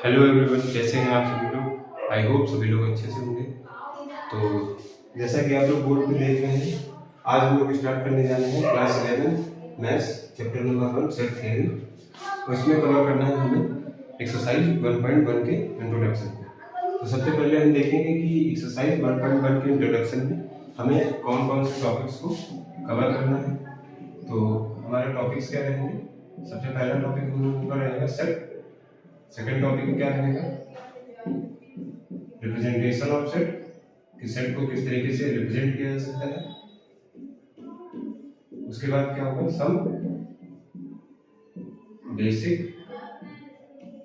Hello everyone, कैसे हैं आप सभी लोग। आई होप सभी लोग अच्छे से होंगे। तो जैसा कि आप लोग बोर्ड पे देख रहे हैं, आज हम लोग स्टार्ट करने जा रहे हैं class 11 maths chapter number 1 set theory. तो इसमें कवर करना है हमें एक्सरसाइज 1.1 के इंट्रोडक्शन को। तो सबसे पहले हम देखेंगे कि एक्सरसाइज 1.1 के इंट्रोडक्शन में हमें कौन कौन से टॉपिक्स को कवर करना है। तो हमारे टॉपिक्स क्या रहेंगे। सबसे पहला टॉपिक हम लोगों का रहेगा सेट। सेकंड टॉपिक क्या रहेगा, रिप्रेजेंटेशन ऑफ सेट, कि सेट को किस तरीके से रिप्रेजेंट किया जा सकता है। उसके बाद क्या होगा, सम बेसिक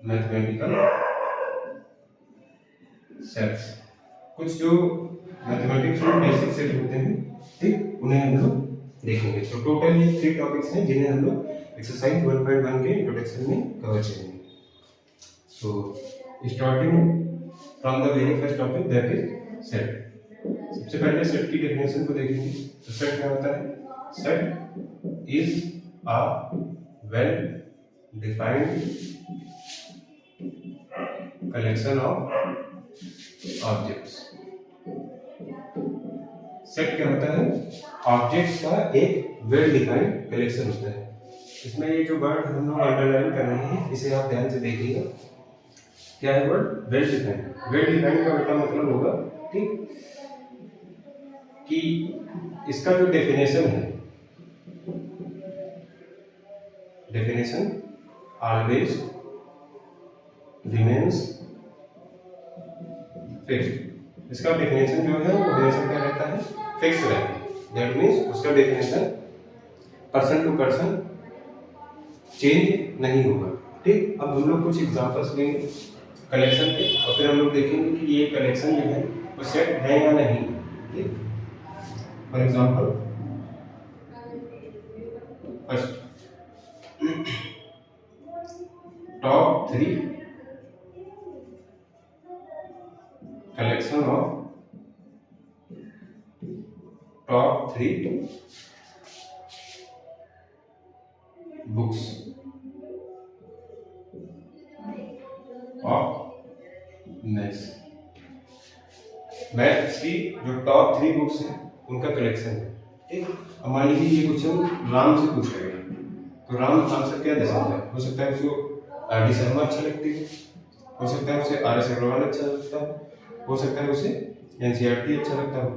मैथमेटिकल सेट्स, कुछ जो मैथमेटिक्स में बेसिक सेट होते हैं, ठीक, उन्हें हम लोग देखेंगे। तो टोटल ये 3 टॉपिक्स हैं जिन्हें हम लोग एक्सरसाइज 1.1 के इंट्रोडक्शन में कवर करेंगे। So, starting from the very first topic, that is set. सबसे पहले सेट की डेफिनेशन को देखेंगे। तो सेट क्या होता है? Set is a well defined collection of objects. Set क्या होता है? ऑब्जेक्ट्स का एक वेल डिफाइंड कलेक्शन होता है। इसमें ये जो वर्ड हम लोग अंडरलाइन कर रहे हैं, इसे आप ध्यान से देखिएगा। क्या है word? Well defined. Well defined का बेटा मतलब होगा, ठीक, कि इसका जो डेफिनेशन है, डेफिनेशन ऑलवेज रिमेन्स फिक्स्ड। इसका डेफिनेशन जो है वो हमेशा क्या रहता है? फिक्स रहता है। दैट मीन्स उसका definition person to person change नहीं होगा, ठीक। अब हम लोग कुछ एग्जांपल्स लेंगे कलेक्शन के, और फिर हम लोग देखेंगे कि ये कलेक्शन जो है वो सेट है या नहीं, ठीक। For example, first, top 3 collection of top 3 books of maths. Maths की जो टॉप 3 बुक्स हैं उनका कलेक्शन है, ठीक। अब मान लीजिए ये क्वेश्चन राम से पूछा गया, तो राम आंसर क्या दे सकता है? हो सकता है उसको आर.डी. शर्मा अच्छा लगती है, हो सकता है उसे आर.एस. अग्रवाल अच्छा लगता है, हो सकता है उसे एनसीईआरटी अच्छा लगता है।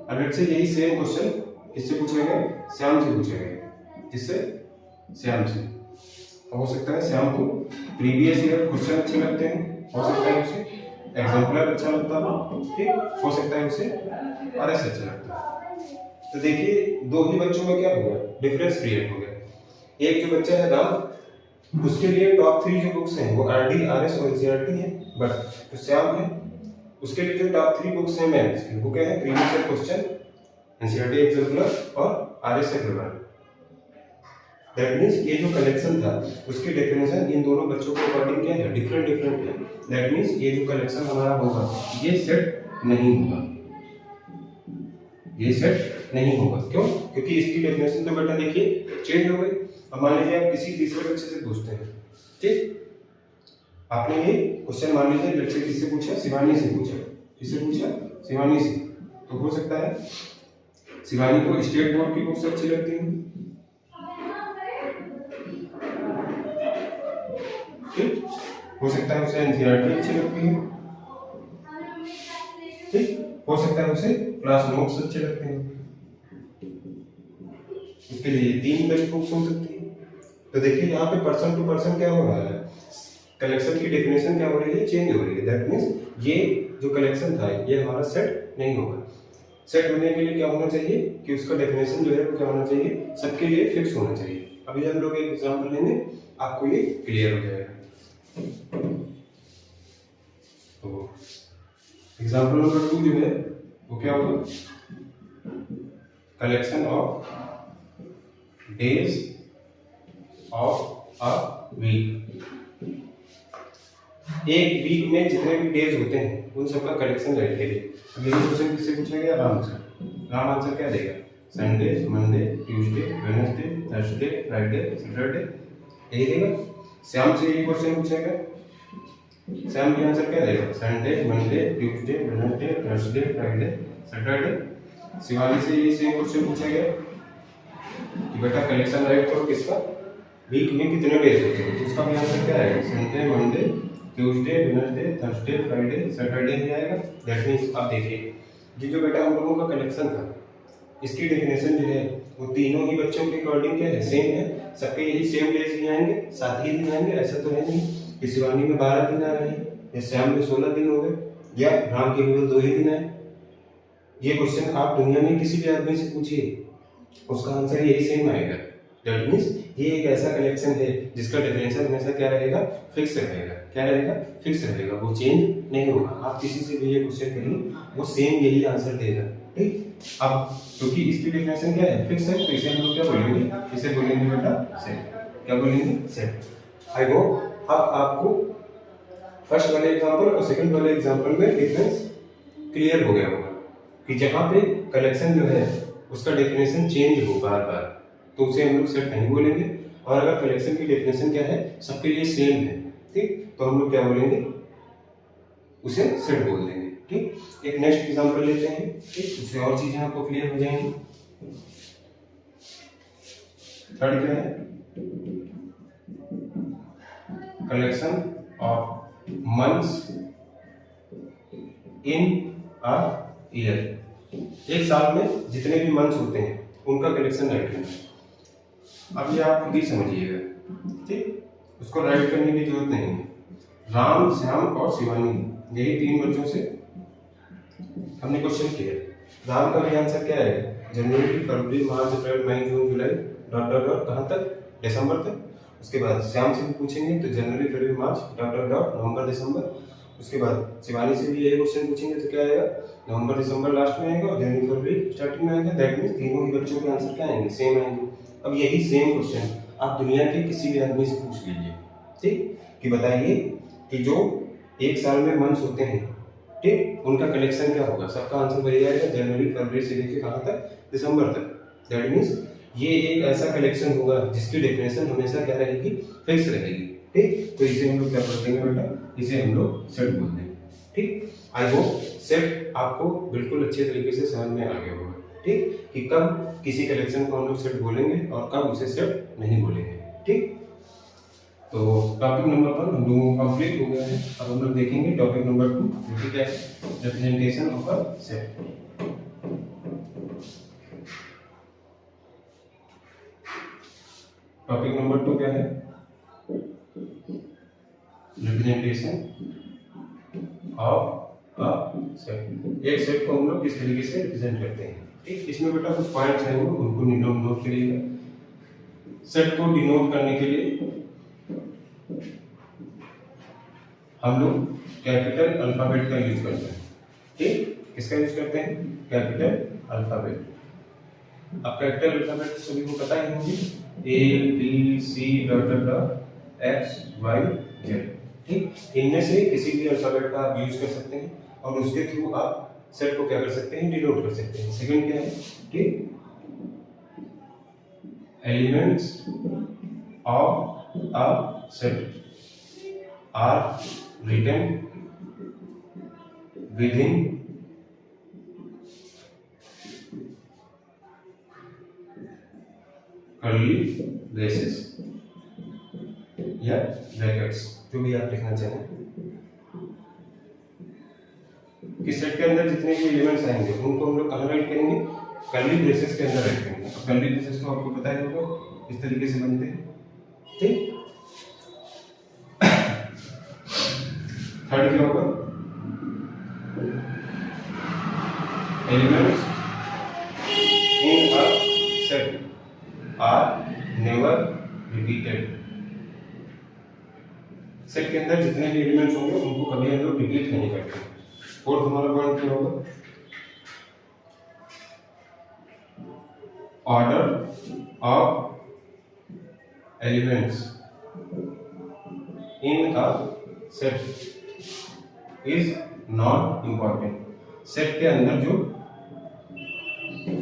अब लेट्स से यही सेम क्वेश्चन किससे पूछा गया? श्याम से पूछा गया। किससे? श्याम से। हो सकता है श्याम को प्रीवियस ईयर क्वेश्चन अच्छे लगते हैं, हो सकता है उसे एग्जाम्पलर अच्छा लगता है, ठीक, हो सकता है उसे आरएस अच्छा लगता है। तो देखिए, दो ही बच्चों में क्या हुआ? डिफरेंस क्रिएट हो गया। एक जो बच्चा है राम, उसके लिए टॉप 3 जो बुक्स हैं वो आरडी, आरएस और एनसीईआरटी है। बट जो श्याम है, उसके लिए जो टॉप 3 बुक्स हैं मैथ्स की, वो क्या है? Previous year question, NCERT exemplar और आरएस अग्रवाल। दैट मीन्स ये जो कलेक्शन था उसकी डेफिनेशन इन दोनों बच्चों के अकॉर्डिंग क्या है? डिफरेंट डिफरेंट है। दैट मीन्स ये जो कलेक्शन हमारा होगा ये सेट नहीं होगा, ये सेट नहीं होगा। क्यों? क्योंकि इसकी डेफिनेशन तो बेटा देखिए चेंज हो गई। अब मान लीजिए आप किसी तीसरे बच्चे से पूछते हैं, ठीक, आपने ये क्वेश्चन मान लीजिए बच्चे किससे पूछा? शिवानी से पूछा। किससे पूछा? शिवानी से। तो हो सकता है शिवानी को स्टेट बोर्ड की बुक्स अच्छी लगती हैं, ठीक, हो सकता है उसे एनसीईआरटी अच्छी लगती है, ठीक, हो सकता है उसे क्लास नोट्स अच्छे लगते हैं। उसके लिए 3 बेस्ट बुक्स हो सकती है। तो देखिए यहाँ पे पर्सन टू पर्सन क्या हो रहा है? कलेक्शन की डेफिनेशन क्या हो रही है? चेंज हो रही है। दैट मीन्स ये जो कलेक्शन था ये हमारा सेट नहीं होगा। सेट होने के लिए क्या होना चाहिए कि उसका डेफिनेशन जो है वो क्या होना चाहिए? सबके लिए फिक्स होना चाहिए। अभी हम लोग एक एग्जांपल लेंगे, आपको ये क्लियर हो जाएगा। तो एग्जांपल नंबर 2 जो है वो क्या होगा? Collection of days of a week. एक वीक में जितने भी डेज होते हैं उन सबका कलेक्शन रहेगा। अब यही क्वेश्चन किससे पूछा गया? राम से। राम आंसर क्या देगा? Sunday, Monday, Tuesday, Wednesday, Thursday, Friday, Saturday, यही देगा। श्याम से ये क्वेश्चन पूछेगा, श्याम की आंसर क्या देगा? Sunday, Monday, Tuesday, Wednesday, Thursday, Friday, Saturday. Shivani से ये सेम क्वेश्चन पूछा गया कि बेटा कलेक्शन राइट करो किसका, वीक में कितने डेज होते हैं, तो उसका भी आंसर क्या आएगा? Sunday, Monday, Tuesday, Wednesday, Thursday, Friday, Saturday ही आएगा। दैट मीन्स आप देखिए ये जो बेटा हम लोगों का कलेक्शन था, इसकी डेफिनेशन जो है वो तीनों ही बच्चों के अकॉर्डिंग क्या है? सेम है। सबके यही सेम डेज ही आएंगे, 7 ही दिन आएंगे, ऐसा तो है नहीं कि शिवानी में 12 दिन आ रहे हैं या श्याम में 16 दिन हो गए या राम के केवल 2 ही दिन आए। ये क्वेश्चन आप दुनिया में किसी भी आदमी से पूछिए, उसका आंसर यही सेम आएगा। दैट मीन्स ये एक ऐसा कलेक्शन है जिसका डेफिनेशन हमेशा क्या रहेगा? फिक्स रहेगा। क्या रहेगा? फिक्स रहेगा, वो चेंज नहीं होगा। आप किसी से भी ये क्वेश्चन करिए, वो सेम यही आंसर देगा। ठीक, अब क्योंकि इसकी डेफिनेशन क्या है? फिक्स है, तो इसे हम लोग क्या बोलेंगे? इसे बोलेंगे बेटा सेट। क्या बोलेंगे? सेट। आई होप अब आपको फर्स्ट वाले एग्जांपल और सेकंड वाले एग्जांपल में डिफरेंस क्लियर हो गया होगा कि जहाँ पे कलेक्शन जो है उसका डेफिनेशन चेंज हो बार बार, तो उसे हम लोग सेट नहीं बोलेंगे। और अगर कलेक्शन की डेफिनेशन क्या है? सबके लिए सेम है, ठीक, तो हम लोग क्या बोलेंगे? उसे सेट बोल देंगे। ठीक, एक नेक्स्ट एग्जांपल लेते हैं, ठीक, उससे और चीजें आपको क्लियर हो जाएंगी। थर्ड क्या है? Collection of months in a year. एक साल में जितने भी मंथ्स होते हैं उनका कलेक्शन राइट करना। अब ये आप खुद ही समझिएगा, ठीक, उसको राइट करने की जरूरत नहीं है। राम, श्याम और शिवानी, यही 3 बच्चों से हमने क्वेश्चन किया। राम का भी आंसर क्या है? जनवरी, फरवरी, मार्च, अप्रैल, मई, जून, जुलाई, डॉट डॉट डॉट, कहाँ तक? दिसंबर तक। उसके बाद श्याम से भी पूछेंगे तो जनवरी, फरवरी, मार्च, डॉट डॉट डॉट, नवंबर, दिसंबर। उसके बाद शिवानी से भी यही क्वेश्चन पूछेंगे तो क्या आएगा? नवंबर, दिसंबर लास्ट में आएगा और जनवरी, फरवरी स्टार्टिंग में आएगा। दैट मीन्स तीनों ही बच्चों के आंसर क्या आएंगे? सेम आएंगे। अब यही सेम क्वेश्चन आप दुनिया के किसी भी आदमी से पूछ लीजिए, ठीक, कि बताइए कि जो एक साल में मंथ्स होते हैं, ठीक, उनका कलेक्शन क्या होगा? सबका आंसर वही आएगा, जनवरी, फरवरी से लेकर कहाँ तक? दिसंबर तक। दैट मीन्स ये एक ऐसा कलेक्शन होगा जिसकी डेफिनेशन हमेशा क्या रहेगी? फिक्स रहेगी। ठीक, तो इसे हम लोग क्या बोल देंगे बेटा? इसे हम लोग सेट बोल देंगे। ठीक, आई होप सेट आपको बिल्कुल अच्छे तरीके से समझ में आ गया होगा, ठीक, कि कब किसी कलेक्शन को हम लोग सेट बोलेंगे और कब उसे सेट नहीं बोलेंगे। ठीक, तो टॉपिक नंबर 1 हम लोगों का कंप्लीट हो गया है। अब हम लोग देखेंगे टॉपिक नंबर 2, जो कि क्या है? Representation of a set. Topic number 2 क्या है? Representation of a set. एक सेट को हम लोग किस तरीके से रिप्रेजेंट करते हैं। ठीक, इसमें बेटा कुछ पॉइंट्स हैं, वो उनको नोट करिएगा। सेट को डिनोट करने के लिए हम लोग कैपिटल अल्फाबेट का यूज करते हैं। ठीक, किसका यूज करते हैं? Capital alphabet. अब कैपिटल अल्फाबेट सभी को पता ही होगी, A, B, C, dot dot dot, X, Y, Z। ठीक, इनमें से किसी भी अल्फाबेट का आप यूज कर सकते हैं और उसके थ्रू आप सेट को क्या कर सकते हैं? डिनोट कर सकते हैं। सेकंड क्या है? ठीक, elements of a set are written within curly braces या ब्रैकेट्स, जो भी आप लिखना चाहें। कि सेट के अंदर जितने भी एलिमेंट्स आएंगे उनको हम लोग कहाँ राइट करेंगे? कर्ली ब्रेसेस के अंदर राइट करेंगे। अब कर्ली ब्रेसेस तो आपको पता ही होगा इस तरीके से बनते हैं। ठीक, थर्ड क्या होगा? Elements in a set are never repeated. Set के अंदर जितने भी एलिमेंट्स होंगे उनको कभी हम लोग रिपीट नहीं करते। फोर्थ हमारा पॉइंट क्या होगा? Order of elements in a set is not important. Set के अंदर जो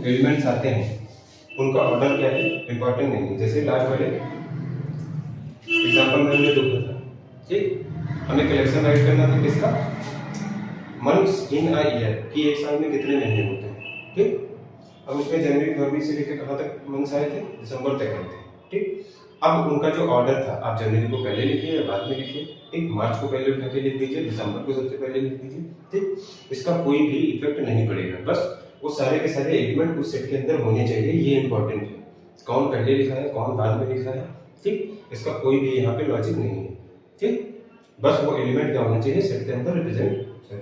एलिमेंट्स आते हैं उनका ऑर्डर क्या है? इंपॉर्टेंट नहीं है। जैसे लास्ट वाले एग्जाम्पल में हमने 2 था, ठीक। हमें कलेक्शन राइट करना था किसका, मंथ्स इन अ ईयर, कि एक साल में कितने महीने होते हैं, ठीक। अब उसमें जनवरी फरवरी से लेकर कहाँ तक मंथ्स आए थे, दिसंबर तक आए थे, ठीक। अब उनका जो ऑर्डर था, आप जनवरी को पहले लिखिए या बाद में लिखिए, ठीक। मार्च को पहले उठा के लिख दीजिए, दिसंबर को सबसे पहले लिख दीजिए, ठीक। इसका कोई भी इफेक्ट नहीं पड़ेगा, बस वो सारे के सारे एलिमेंट उस सेट के अंदर होने चाहिए, ये इंपॉर्टेंट है। कौन पहले लिखा है, कौन बाद में लिखा है, ठीक। इसका कोई भी यहाँ पे लॉजिक नहीं है, ठीक। बस वो एलिमेंट क्या होना चाहिए, सेट के अंदर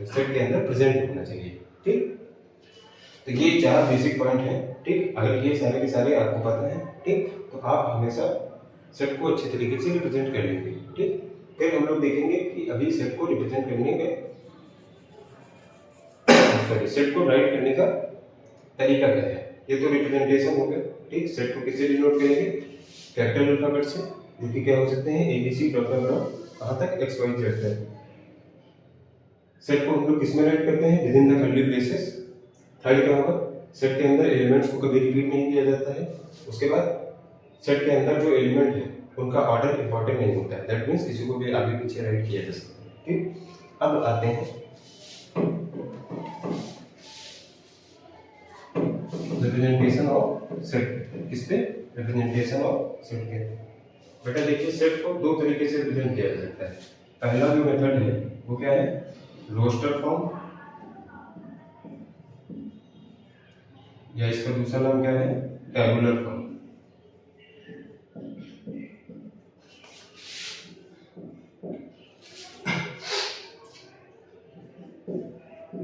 सेट के अंदर प्रेजेंट होना चाहिए, ठीक। तो ये 4 बेसिक पॉइंट हैं, ठीक। अगर ये सारे के सारे आपको पता है, ठीक, तो आप हमेशा सेट को अच्छे तरीके से रिप्रेजेंट कर लेंगे, ठीक। फिर हम लोग देखेंगे कि अभी सेट को रिप्रेजेंट करने में सेट को राइट करने का तरीका क्या है। ये तो रिप्रेजेंटेशन हो गया, ठीक। सेट को किससे डिनोट करेंगे, कैपिटल अल्फाबेट से, जो कि क्या हो सकते हैं ABC डॉट कहाँ तक XYZ तक। सेट को हम लोग किस में राइट करते हैं, with in the curly braces. Third क्या होगा, सेट के अंदर एलिमेंट्स को कभी रिपीट नहीं किया जाता है। उसके बाद सेट के अंदर जो एलिमेंट है उनका ऑर्डर इंपॉर्टेंट नहीं होता है, दैट मीन्स किसी को भी आगे पीछे राइट किया जा सकता है, ठीक। अब आते हैं रिप्रेजेंटेशन ऑफ सेट, किस पे, रिप्रेजेंटेशन ऑफ सेट के। बेटा देखिए, सेट को 2 तरीके से रिप्रेजेंट किया जा सकता है। पहला जो मेथड है वो क्या है, रोस्टर फॉर्म, या इसका दूसरा नाम क्या है, टैबुलर फॉर्म।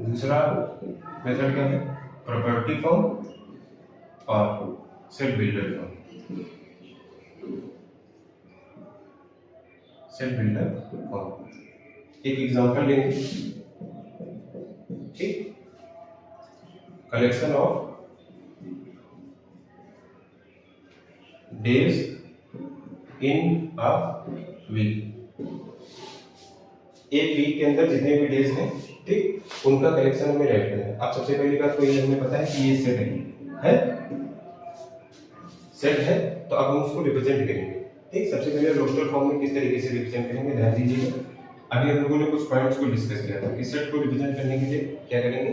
दूसरा मेथड क्या है, प्रॉपर्टी फॉर्म और set builder form. Set builder form, एक एग्जांपल लेंगे, ठीक। Collection of days in a week, एक वीक के अंदर जितने भी डेज हैं, ठीक, उनका कलेक्शन हमें राइट करना है। अब सबसे पहली बात तो ये हमें पता है कि ये सेट है, सेट है, तो अब हम उसको रिप्रेजेंट करेंगे, ठीक। सबसे पहले रोस्टर फॉर्म में किस तरीके से रिप्रेजेंट करेंगे, ध्यान दीजिएगा। अभी हम लोगों ने कुछ पॉइंट्स को डिस्कस किया था कि सेट को रिप्रेजेंट करने के लिए क्या करेंगे,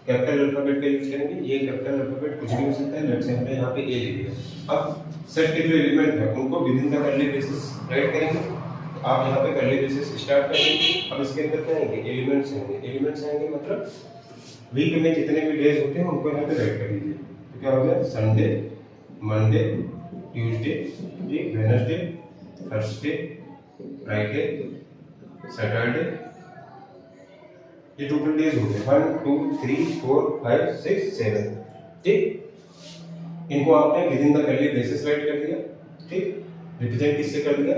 कैपिटल अल्फाबेट का यूज करेंगे। ये कैपिटल अल्फाबेट कुछ भी हो सकता है, लेट्स से हमने यहाँ पे ए ले लिया। अब सेट के जो एलिमेंट है उनको with in the curly braces right करेंगे। तो आप यहाँ पे कर्ली ब्रेसेस स्टार्ट करेंगे। अब इसके अंदर क्या आएंगे, एलिमेंट्स आएंगे। एलिमेंट्स आएंगे मतलब वीक में जितने भी डेज होते हैं उनको यहाँ पे राइट कर दीजिए। तो क्या हो गया, Sunday, Monday, Tuesday, Wednesday, Thursday, Friday, Saturday, ये टोटल डेज हो गए 1 2 3 4 5 6 7, ठीक। इनको आपने with in the curly braces right कर दिया, ठीक। रिप्रेजेंट किससे कर दिया,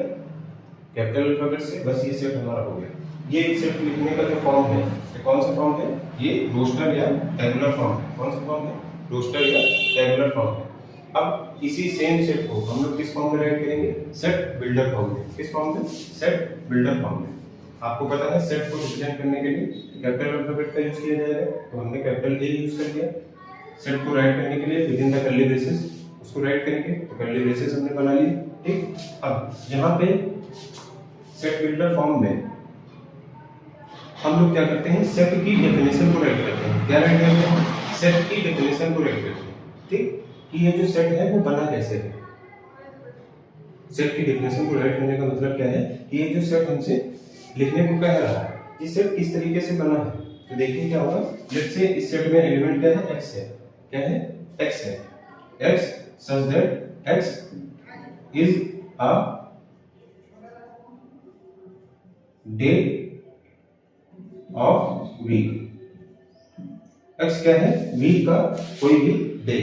कैपिटल अल्फाबेट से। बस ये सेट हमारा हो गया। ये सेट लिखने का जो फॉर्म है, ये कौन सा फॉर्म है, ये रोस्टर या टैबुलर फॉर्म है। कौन सा फॉर्म है, रोस्टर या टैबुलर फॉर्म है। अब इसी सेम सेट को हम लोग किस फॉर्म में राइट करेंगे, सेट बिल्डर फॉर्म में। किस फॉर्म में, सेट बिल्डर फॉर्म में। आपको पता है सेट को रिप्रेजेंट करने के लिए कैपिटल अल्फाबेट का यूज किया जाएगा, तो हमने कैपिटल ए यूज कर दिया। सेट को राइट करने के लिए with in the curly braces उसको राइट करेंगे, तो कर्ली ब्रेसेस हमने बना ली, ठीक। अब यहाँ पे सेट बिल्डर फॉर्म में हम लोग क्या करते हैं, सेट की डेफिनेशन को राइट करते हैं। क्या राइट करते हैं, सेट की डेफिनेशन को राइट करते हैं, ठीक। कि ये जो सेट है वो बना कैसे है। सेट की डेफिनेशन को राइट करने का मतलब क्या है कि ये जो सेट हमसे लिखने को कह रहा है, ये सेट किस तरीके से बना है। तो देखिए क्या होगा, लेट्स से इस सेट में एलिमेंट क्या है, x है। क्या है, x है। x such that x is a day of week। x क्या है, वीक का कोई भी डे।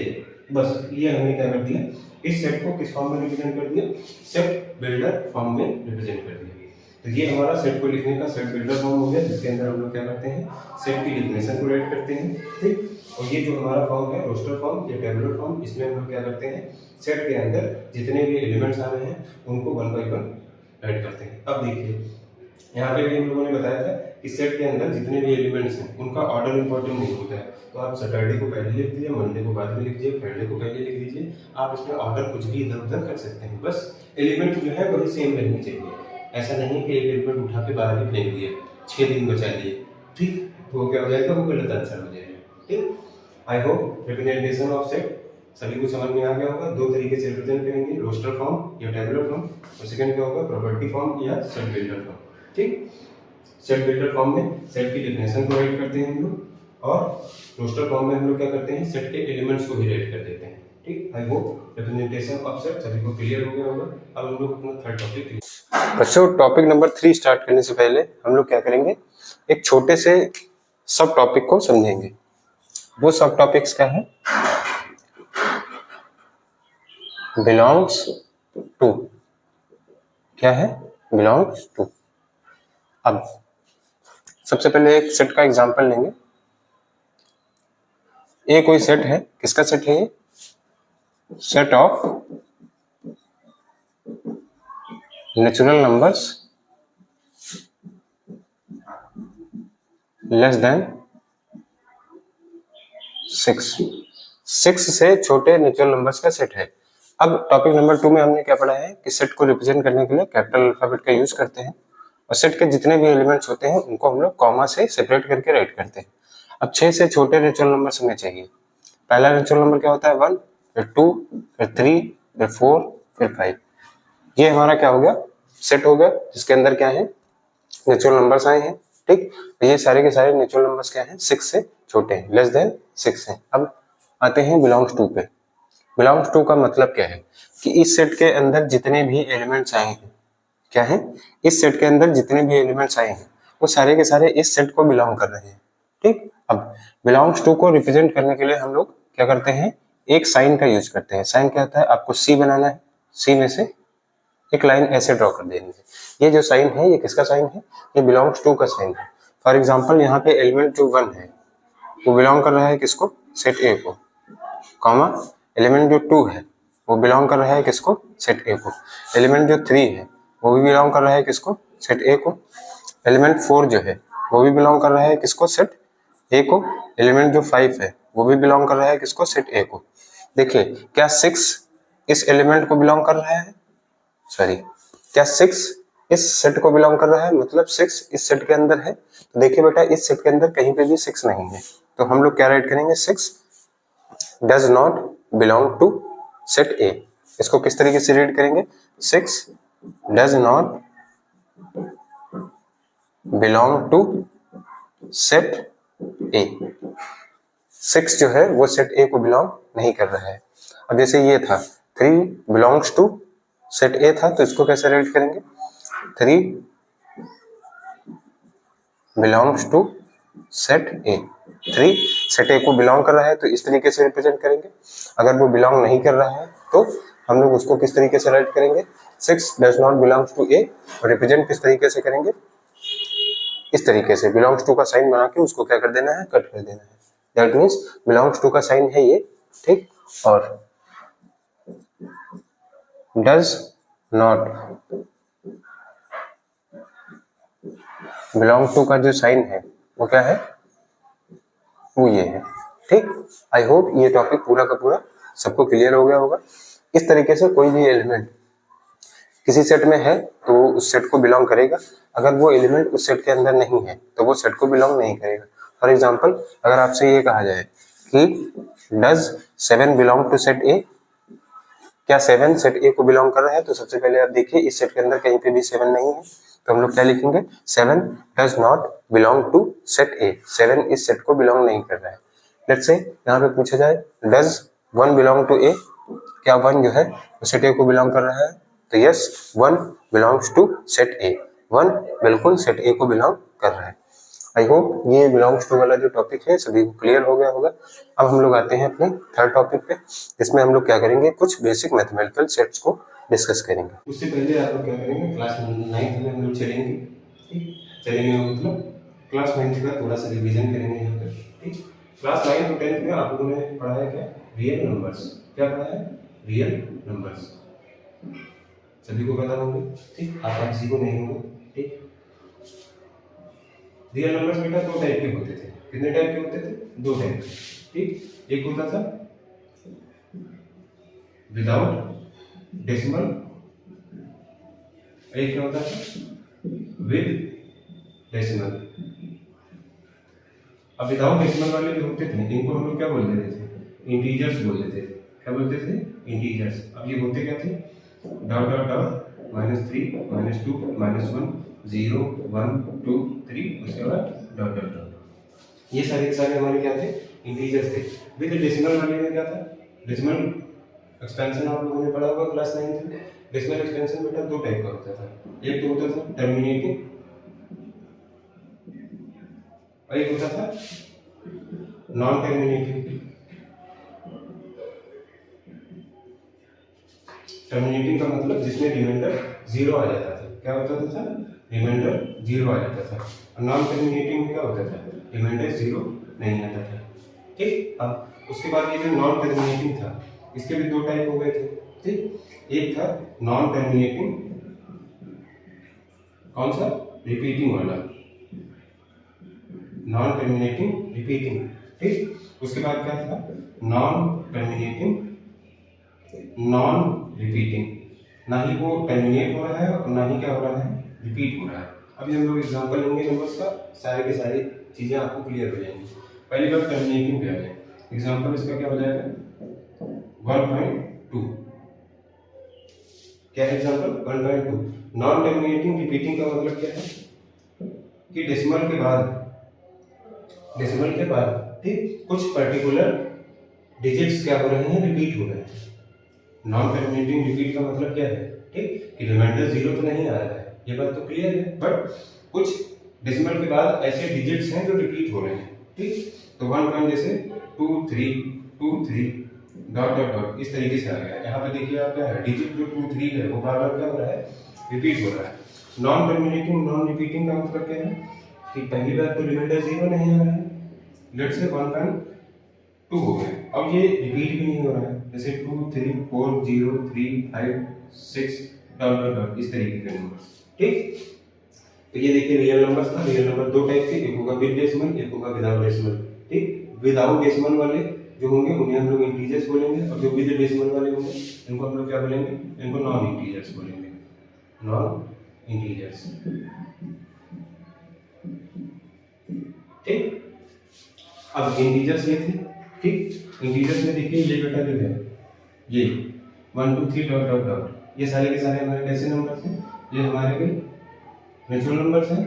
बस ये हमने क्या कर दिया, इस सेट को किस फॉर्म में रिप्रेजेंट कर दिया, सेट बिल्डर फॉर्म में रिप्रेजेंट कर दिया। तो ये हमारा सेट को लिखने का सेट बिल्डर फॉर्म हो गया, जिसके अंदर हम लोग क्या करते हैं, सेट की डेफिनेशन को राइट करते हैं, ठीक। और ये जो हमारा फॉर्म है रोस्टर फॉर्म या टेबुलर फॉर्म, इसमें हम लोग क्या करते हैं, सेट के अंदर जितने भी एलिमेंट्स आ रहे हैं उनको 1 by 1 राइट करते हैं। अब देखिए यहाँ पे भी हम लोगों ने बताया था इस सेट के अंदर जितने भी एलिमेंट्स हैं उनका ऑर्डर इंपॉर्टेंट नहीं होता है। तो आप सैटरडे को पहले लिख दीजिए, मंडे को बाद में लिख दीजिए, फ्राइडे को पहले लिख दीजिए। आप इसमें ऑर्डर कुछ भी इधर उधर कर सकते हैं, बस एलिमेंट जो है वही सेम रहनी चाहिए। ऐसा नहीं है कि एक एलिमेंट उठा के बाहर ही फेंक दिया, 6 दिन बचा लिए, ठीक, तो क्या हो जाएगा, वो गलत आंसर हो जाएगा। ठीक, I hope representation of set सभी को समझ में आ गया होगा। दो तरीके से रिप्रेजेंट करेंगे, रोस्टर फॉर्म या टेबुलर फॉर्म, और सेकंड क्या होगा, प्रॉपर्टी फॉर्म या सेट बिल्डर फॉर्म। ठीक, सेट बिल्डर फॉर्म में सेट की डेफिनेशन को राइट करते हैं हम लोग, और रोस्टर फॉर्म में हम लोग क्या करते हैं, सेट के एलिमेंट्स को ही राइट कर देते हैं। ठीक, I hope representation of set सभी को क्लियर हो गया होगा। अब हम लोग अपना थर्ड टॉपिक, बच्चों टॉपिक नंबर 3 स्टार्ट करने से पहले हम लोग क्या करेंगे, एक छोटे से सब टॉपिक को समझेंगे। वो सब टॉपिक्स क्या है, बिलोंग्स टू, क्या है, बिलोंग्स टू। अब सबसे पहले एक सेट का एग्जांपल लेंगे। ये कोई सेट है, किसका सेट है ये, set of natural numbers less than 6 से छोटे नेचुरल नंबर्स का सेट है। अब टॉपिक नंबर 2 में हमने क्या पढ़ा है कि सेट को रिप्रेजेंट करने के लिए कैपिटल अल्फाबेट का यूज करते हैं, और सेट के जितने भी एलिमेंट्स होते हैं उनको हम लोग कॉमा से सेपरेट करके राइट करते हैं। अब 6 से छोटे नेचुरल नंबर्स हमें चाहिए। पहला नेचुरल नंबर क्या होता है, 1, फिर 2, फिर 3, फिर 4, फिर 5। ये हमारा क्या हो गया, सेट हो गया, जिसके अंदर क्या है, नेचुरल नंबर्स आए हैं। ठीक, तो ये सारे के सारे नेचुरल नंबर्स क्या हैं, 6 से छोटे हैं, लेस देन 6 हैं। अब आते हैं बिलोंग्स टू पे। बिलोंग्स टू का मतलब क्या है कि इस सेट के अंदर जितने भी एलिमेंट्स आए हैं, क्या है, इस सेट के अंदर जितने भी एलिमेंट्स आए हैं वो सारे के सारे इस सेट को बिलोंग कर रहे हैं। ठीक, अब बिलोंग्स टू को रिप्रेजेंट करने के लिए हम लोग क्या करते हैं, एक साइन का यूज करते हैं। साइन क्या होता है, आपको सी बनाना है, सी में से एक लाइन ऐसे ड्रॉ कर देनी है। ये जो साइन है ये किसका साइन है, ये बिलोंग्स टू का साइन है। फॉर एग्जाम्पल यहाँ पे एलिमेंट जो 1 है वो बिलोंग कर रहा है किसको, सेट ए को, कॉमा एलिमेंट जो 2 है वो बिलोंग कर रहा है किसको, सेट ए को। एलिमेंट जो 3 है वो भी बिलोंग कर रहा है किसको, सेट ए को। एलिमेंट 4 जो है वो भी बिलोंग कर रहा है किसको, सेट ए को। एलिमेंट जो 5 है वो भी बिलोंग कर रहा है किसको, सेट ए को। देखिए क्या 6 इस एलिमेंट को बिलोंग कर रहा है, सॉरी, क्या 6 इस सेट को बिलोंग कर रहा है, मतलब 6 इस सेट के अंदर है। तो देखिए बेटा इस सेट के अंदर कहीं पे भी 6 नहीं है, तो हम लोग क्या राइट करेंगे, 6 does not belong to set A. इसको किस तरीके से रीड करेंगे, 6 does not belong to set A. 6 जो है वो सेट ए को बिलोंग नहीं कर रहा है। अब जैसे ये था 3 बिलोंग्स टू सेट ए था, तो इसको कैसे रीड करेंगे, 3 belongs to set A. 3 set A को बिलोंग कर रहा है तो इस तरीके से रिप्रेजेंट करेंगे। अगर वो बिलोंग नहीं कर रहा है तो हम लोग उसको किस तरीके से राइट करेंगे, 6 डज नॉट बिलोंग्स टू ए, और रिप्रेजेंट किस तरीके से करेंगे, इस तरीके से बिलोंग्स टू का साइन बना के उसको क्या कर देना है, कट कर देना है। दैट मीन्स बिलोंग्स टू का साइन है ये, ठीक, और डज नॉट बिलोंग टू का जो साइन है वो क्या है, वो ये है। ठीक, आई होप ये टॉपिक पूरा का पूरा सबको क्लियर हो गया होगा। इस तरीके से कोई भी एलिमेंट किसी सेट में है तो वो उस सेट को बिलोंग करेगा, अगर वो एलिमेंट उस सेट के अंदर नहीं है तो वो सेट को बिलोंग नहीं करेगा। फॉर एग्जाम्पल अगर आपसे ये कहा जाए कि does 7 belong to set A, क्या 7 सेट ए को बिलोंग कर रहा है, तो सबसे पहले आप देखिए इस सेट के अंदर कहीं पे भी 7 नहीं है, तो हम लोग क्या लिखेंगे, 7 does not belong to set A. 7 इस सेट को बिलोंग नहीं कर रहा है। लेट्स से यहाँ पे पूछा जाए डज 1 बिलोंग टू ए, क्या 1 जो है वो सेट ए को बिलोंग कर रहा है, तो yes 1 belongs to set A. 1 बिल्कुल सेट ए को बिलोंग कर रहा है। आई होप ये बिलोंग्स टू वाला जो टॉपिक है सभी को क्लियर हो गया होगा। अब हम लोग आते हैं अपने थर्ड टॉपिक पे, जिसमें हम लोग क्या करेंगे, कुछ बेसिक मैथमेटिकल सेट्स को डिस्कस करेंगे। उससे पहले आप लोग क्या करेंगे, क्लास 9th में हम लोग चलेंगे, ठीक, चलेंगे मतलब क्लास 9th का थोड़ा सा रिवीजन करेंगे यहाँ पे। ठीक, क्लास 9th और 10th में आप लोगों ने पढ़ा है क्या, रियल नंबर्स। क्या पढ़ा है, रियल नंबर्स, सभी को पता होंगे। ठीक, आप किसी को नहीं होंगे। ठीक, रियल नंबर्स बेटा दो टाइप के होते थे। कितने टाइप के होते थे? दो टाइप के। ठीक, एक होता था विदाउट डेसिमल, एक क्या होता था? With decimal. अब विदाउट डेसिमल वाले जो होते थे इनको हम लोग क्या बोल देते थे? इंटीजर्स बोल देते थे। क्या बोलते थे? इंटीजर्स। अब ये होते क्या थे? डॉट डॉट डॉट -3 -2 -1 0 1 2 3, उसके बाद डॉट डॉट डॉट। ये सारे के सारे हमारे क्या थे? इंटीजर्स थे। विद डेसिमल वाले में क्या था? डेसिमल एक्सपेंशन आप लोगों ने पढ़ा होगा क्लास 9 में। डेसिमल एक्सपेंशन बेटा दो टाइप का होता था। एक तो होता था टर्मिनेटिंग और एक होता था नॉन टर्मिनेटिंग। टर्मिनेटिंग का मतलब जिसमें रिमाइंडर 0 आ जाता था। क्या होता था? रिमाइंडर 0 आ जाता था। और नॉन टर्मिनेटिंग में क्या होता था? रिमाइंडर 0 नहीं आता था। ठीक, अब उसके बाद ये जो नॉन टर्मिनेटिंग था इसके भी दो टाइप हो गए थे। ठीक, एक था नॉन टर्मिनेटिंग, कौन सा? रिपीटिंग वाला, नॉन टर्मिनेटिंग रिपीटिंग। ठीक, उसके बाद क्या था? Non terminating non repeating. ना ही वो टर्मिनेट हो रहा है और ना ही क्या हो रहा है? रिपीट हो रहा है। अभी हम लोग एग्जांपल लेंगे नंबर्स का, सारे के सारे चीजें आपको क्लियर हो जाएंगी। पहली बार टर्मिनेटिंग पे आ जाए। एग्जांपल इसका क्या हो जाएगा? 1.2। क्या है एग्जांपल? 1.2। नॉन टर्मिनेटिंग रिपीटिंग का मतलब क्या है? कि डेसिमल के बाद ठीक कुछ पर्टिकुलर डिजिट्स क्या हो रहे हैं? रिपीट हो रहे हैं। नॉन टर्मिनेटिंग रिपीट का मतलब क्या है? ठीक, कि रिमाइंडर 0 तो नहीं आ रहा है, ये बात तो क्लियर है, बट कुछ डेसिमल के बाद ऐसे डिजिट्स हैं जो रिपीट हो रहे हैं। ठीक, तो 1 पॉइंट जैसे 2 3 2 3 डॉट डॉट डॉट इस तरीके से आ गया। यहाँ पे देखिए आप क्या है? डिजिट जो 2 3 है वो बार बार क्या हो रहा है? रिपीट हो रहा है। नॉन टर्मिनेटिंग नॉन रिपीटिंग का मतलब क्या है? कि पहली बार तो रिमाइंडर 0 नहीं आ रहा है, लेट्स से 1.2 हो गया। अब ये रिपीट भी नहीं हो रहा है, जैसे 2 3 4 0 3 5 6 डॉट डॉट डॉट इस तरीके के नंबर्स। ठीक, तो ये देखिए रियल नंबर्स था। रियल नंबर दो टाइप के, एक होगा विद डेसिमल, एक होगा विदाउट डेसिमल। ठीक, विदाउट डेसिमल वाले जो होंगे उन्हें हम लोग इंटीजर्स बोलेंगे, और जो विद डेसिमल वाले होंगे इनको हम लोग क्या बोलेंगे? इनको नॉन इंटीजर्स बोलेंगे, नॉन इंटीजर्स। ठीक, अब इंटीजर्स ये थे। ठीक, इंटीजर्स में देखिए ये बेटा जो है ये 1 2 3 डॉट डॉट डॉट, ये सारे के सारे हमारे कैसे नंबर्स हैं? ये हमारे भी नेचुरल नंबर्स हैं।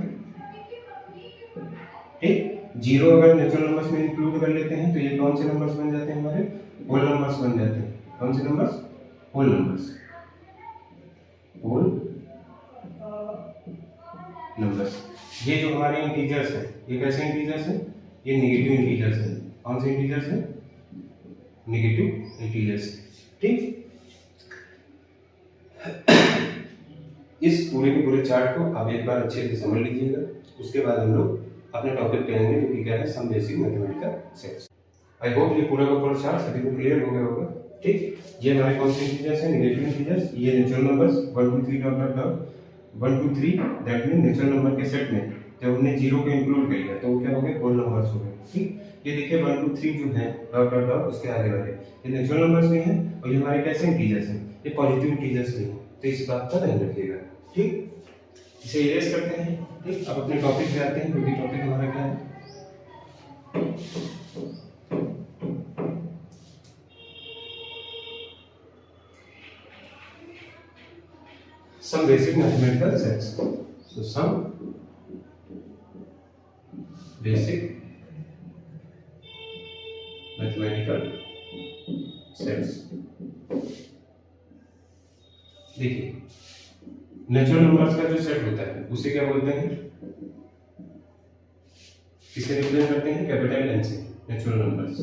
ठीक, 0 अगर नेचुरल नंबर्स में इंक्लूड कर लेते हैं तो ये कौन से नंबर्स बन जाते हैं? हमारे होल नंबर्स बन जाते हैं। कौन से numbers? Whole numbers, whole numbers. ये जो हमारे इंटीजर्स हैं ये कैसे इंटीजर्स हैं? ये नेगेटिव इंटीजर्स हैं। कौन से इंटीजर्स हैं? Negative integers. ठीक, इस पूरे के पूरे चार्ट को आप एक बार अच्छे से समझ लीजिएगा, उसके बाद हम लोग अपने टॉपिक पे आएंगे जो कि क्या है? Some basic mathematical sets. I hope ये पूरा का पूरा चार्ट सभी को क्लियर हो गया होगा। ठीक, ये हमारे कौन से इंटीजर्स हैं? Negative integers. ये natural numbers 1 2 3 dot dot dot 1 2 3, that mean natural number के सेट में जब हमने 0 को इंक्लूड कर लिया तो वो क्या हो गए? होल नंबर्स हो गए। ठीक, ये देखिए 1 2 3 जो है डॉट डॉट डॉट उसके आगे वाले ये नेचुरल नंबर्स नहीं है, और ये हमारे कैसे इंटीजर्स हैं? ये पॉजिटिव इंटीजर्स नहीं है, तो इस बात का ध्यान रखिएगा। ठीक, इसे इरेज करते हैं। ठीक, अब अपने टॉपिक पे आते हैं, क्योंकि टॉपिक हमारा क्या है? Some basic mathematical sets. So some basic mathematical sets. देखिए नेचुरल नंबर्स का जो सेट होता है उसे क्या बोलते हैं? किसे रिप्रेजेंट करते हैं? कैपिटल एन से, नेचुरल नंबर्स।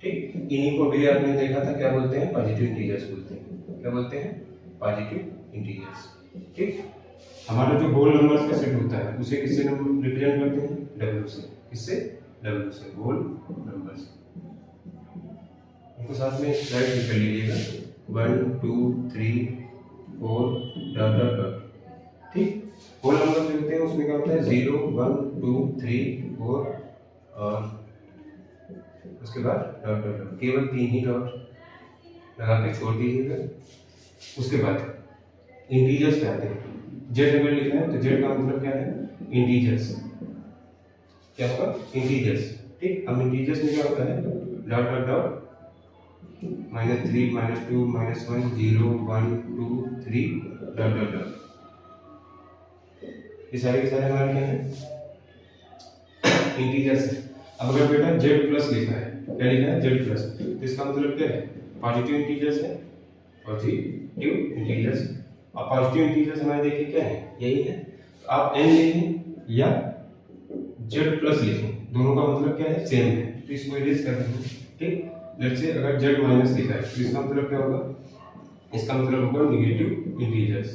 ठीक, इन्हीं को भी आपने देखा था क्या बोलते हैं? पॉजिटिव इंटीजर्स बोलते हैं। क्या बोलते हैं? Positive integers. ठीक, हमारा जो होल नंबर्स का सेट होता है उसे किससे रिप्रेजेंट करते हैं? डब्ल्यू से। किससे? डब्ल्यू से, होल नंबर्स। इनको साथ में राइट भी कर लीजिएगा, 1 2 3 4 डॉट डॉट डॉट। ठीक, होल नंबर जो होते हैं उसमें क्या होता है 0 1 2 3 4 और उसके बाद डॉट डॉट डॉट, केवल 3 ही डॉट लगा के छोड़ दीजिएगा। उसके बाद इंटीजर्स पे आते हैं। जेड अगर लिखना है तो जेड का मतलब क्या है इंटीजर्स, क्या होगा इंटीजर्स। ठीक, अब इंटीजर्स में क्या होता है dot dot dot -3 -2 -1 0 1 2 3 dot dot dot. ये सारे के सारे हमारे क्या है इंटीजर्स है। अब अगर बेटा जेड प्लस लिखा है, क्या लिखा है जेड प्लस, तो इसका मतलब क्या है पॉजिटिव इंटीजर्स है, पॉजिटिव इंटीजर्स। अब पॉजिटिव इंटीजर्स हमारे देखिए क्या है यही है। तो आप n लिखें या जेड प्लस लिखें, दोनों का मतलब क्या है सेम है, तो इसको इरेज कर देंगे। ठीक, लेट्स से अगर जेड माइनस लिखा है तो इसका मतलब क्या होगा, इसका मतलब होगा नेगेटिव इंटीजर्स।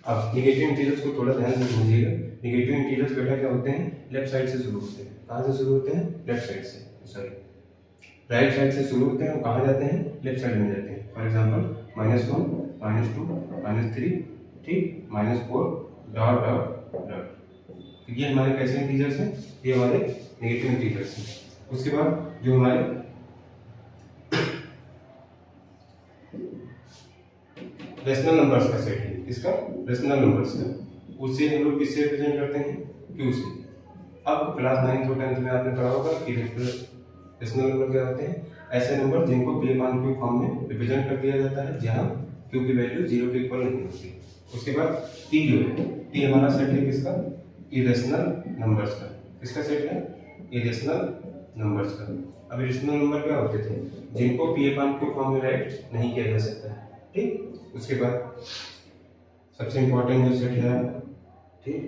अब नेगेटिव इंटीजर्स को थोड़ा ध्यान से समझिएगा। नेगेटिव इंटीजर्स बेटा क्या होते हैं लेफ्ट साइड से शुरू होते हैं। कहाँ से शुरू होते हैं लेफ्ट साइड से, सॉरी राइट साइड से शुरू होते हैं और कहाँ जाते हैं लेफ्ट साइड में जाते हैं। फॉर एग्जांपल -1 -2 -3 ठीक -4 डॉट डॉट डॉट। ये हमारे कैसे इंटीजर्स हैं, ये हमारे नेगेटिव इंटीजर्स हैं। उसके बाद जो हमारे रेशनल नंबर्स का सेट है, इसका रेशनल नंबर्स का, उससे हम लोग किससे रिप्रेजेंट करते हैं क्यू से। अब क्लास 9th और 10th में आपने पढ़ा होगा कि रेशनल नंबर क्या होते हैं, ऐसे नंबर जिनको p मान क्यू फॉर्म में रिप्रेजेंट कर दिया जाता है जहां q की वैल्यू 0 के इक्वल नहीं होती। उसके बाद t जो है, t हमारा सेट है किसका इरेशनल नंबर्स का। किसका सेट है इरेशनल नंबर्स का। अब इरेशनल नंबर क्या होते थे जिनको p मान क्यू फॉर्म में राइट नहीं किया जा सकता है। ठीक, उसके बाद सबसे इंपॉर्टेंट जो सेट है ठीक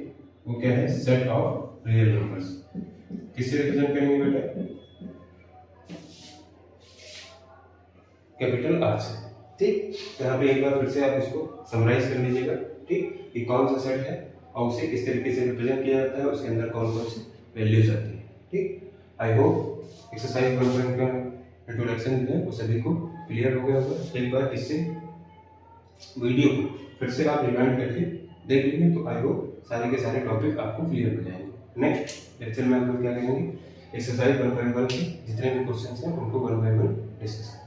वो क्या है सेट ऑफ रियल नंबर्स। किससे रिप्रेजेंट करेंगे बेटा कैपिटल आर से। ठीक, यहाँ पे एक बार फिर से आप इसको समराइज कर लीजिएगा। ठीक, ये कौन सा सेट है और उसे किस तरीके से रिप्रेजेंट किया जाता है, उसके अंदर कौन कौन सी वैल्यूज आती है। ठीक, आई होप एक्सरसाइज 1.1 का इंट्रोडक्शन जो है वो सभी को क्लियर हो गया होगा। एक बार इससे वीडियो को फिर से आप रिवाइंड करके देख लेंगे तो आई होप सारे के सारे टॉपिक आपको क्लियर हो जाएंगे। नेक्स्ट लेक्चर में हम लोग क्या करेंगे एक्सरसाइज 1.1 के जितने भी क्वेश्चंस हैं उनको 1 बाय 1 डिस्कस करेंगे।